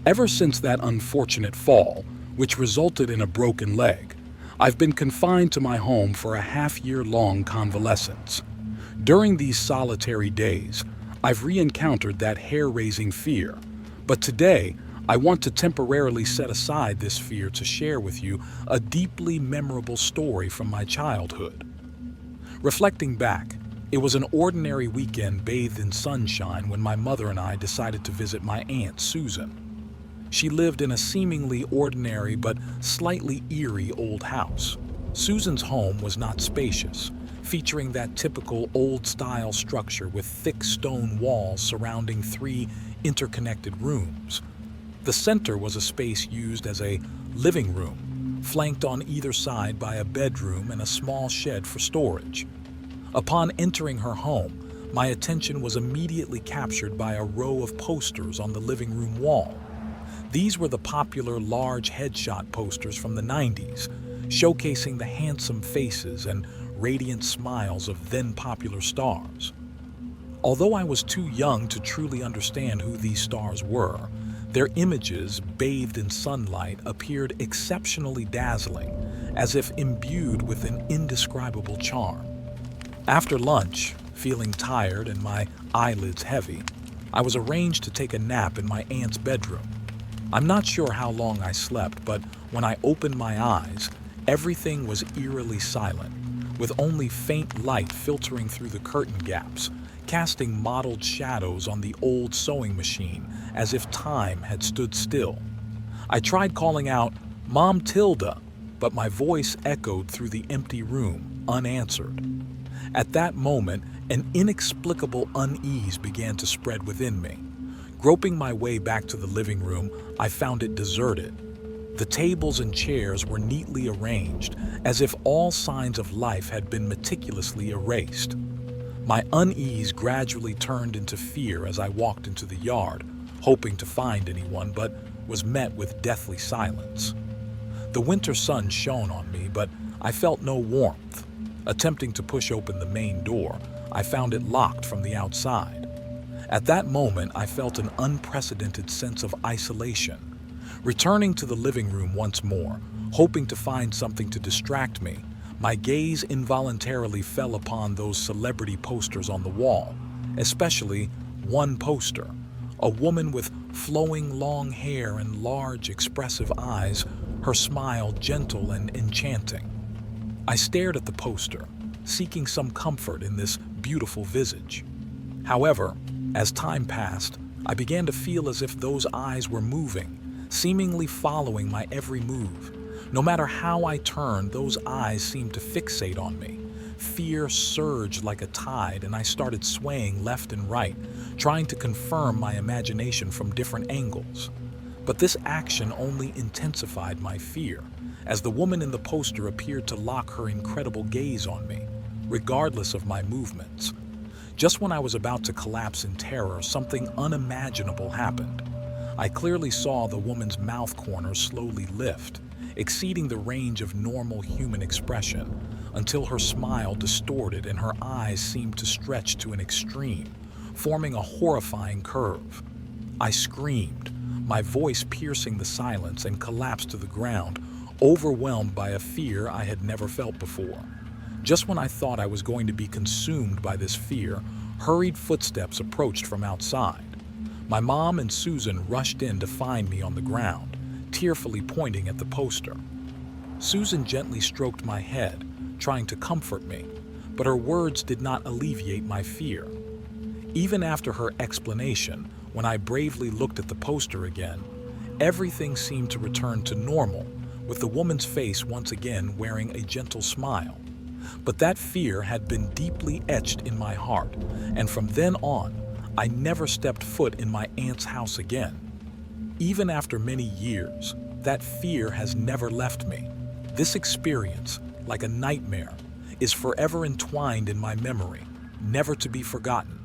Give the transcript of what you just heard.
Ever since that unfortunate fall, which resulted in a broken leg, I've been confined to my home for a half-year-long convalescence. During these solitary days, I've re-encountered that hair-raising fear, but today I want to temporarily set aside this fear to share with you a deeply memorable story from my childhood. Reflecting back, it was an ordinary weekend bathed in sunshine when my mother and I decided to visit my aunt Susan. She lived in a seemingly ordinary but slightly eerie old house. Susan's home was not spacious, featuring that typical old-style structure with thick stone walls surrounding three interconnected rooms. The center was a space used as a living room, flanked on either side by a bedroom and a small shed for storage. Upon entering her home, my attention was immediately captured by a row of posters on the living room wall. These were the popular large headshot posters from the 90s, showcasing the handsome faces and radiant smiles of then-popular stars. Although I was too young to truly understand who these stars were, their images, bathed in sunlight, appeared exceptionally dazzling, as if imbued with an indescribable charm. After lunch, feeling tired and my eyelids heavy, I was arranged to take a nap in my aunt's bedroom. I'm not sure how long I slept, but when I opened my eyes, everything was eerily silent, with only faint light filtering through the curtain gaps, casting mottled shadows on the old sewing machine as if time had stood still. I tried calling out, "Mom Tilda," but my voice echoed through the empty room, unanswered. At that moment, an inexplicable unease began to spread within me. Groping my way back to the living room, I found it deserted. The tables and chairs were neatly arranged, as if all signs of life had been meticulously erased. My unease gradually turned into fear as I walked into the yard, hoping to find anyone, but was met with deathly silence. The winter sun shone on me, but I felt no warmth. Attempting to push open the main door, I found it locked from the outside. At that moment, I felt an unprecedented sense of isolation. Returning to the living room once more, hoping to find something to distract me, my gaze involuntarily fell upon those celebrity posters on the wall, especially one poster, a woman with flowing long hair and large expressive eyes, her smile gentle and enchanting. I stared at the poster, seeking some comfort in this beautiful visage. However, as time passed, I began to feel as if those eyes were moving, seemingly following my every move. No matter how I turned, those eyes seemed to fixate on me. Fear surged like a tide, and I started swaying left and right, trying to confirm my imagination from different angles. But this action only intensified my fear, as the woman in the poster appeared to lock her incredible gaze on me, regardless of my movements. Just when I was about to collapse in terror, something unimaginable happened. I clearly saw the woman's mouth corners slowly lift, exceeding the range of normal human expression, until her smile distorted and her eyes seemed to stretch to an extreme, forming a horrifying curve. I screamed, my voice piercing the silence, and collapsed to the ground, overwhelmed by a fear I had never felt before. Just when I thought I was going to be consumed by this fear, hurried footsteps approached from outside. My mom and Susan rushed in to find me on the ground, tearfully pointing at the poster. Susan gently stroked my head, trying to comfort me, but her words did not alleviate my fear. Even after her explanation, when I bravely looked at the poster again, everything seemed to return to normal, with the woman's face once again wearing a gentle smile. But that fear had been deeply etched in my heart, and from then on, I never stepped foot in my aunt's house again. Even after many years, that fear has never left me. This experience, like a nightmare, is forever entwined in my memory, never to be forgotten.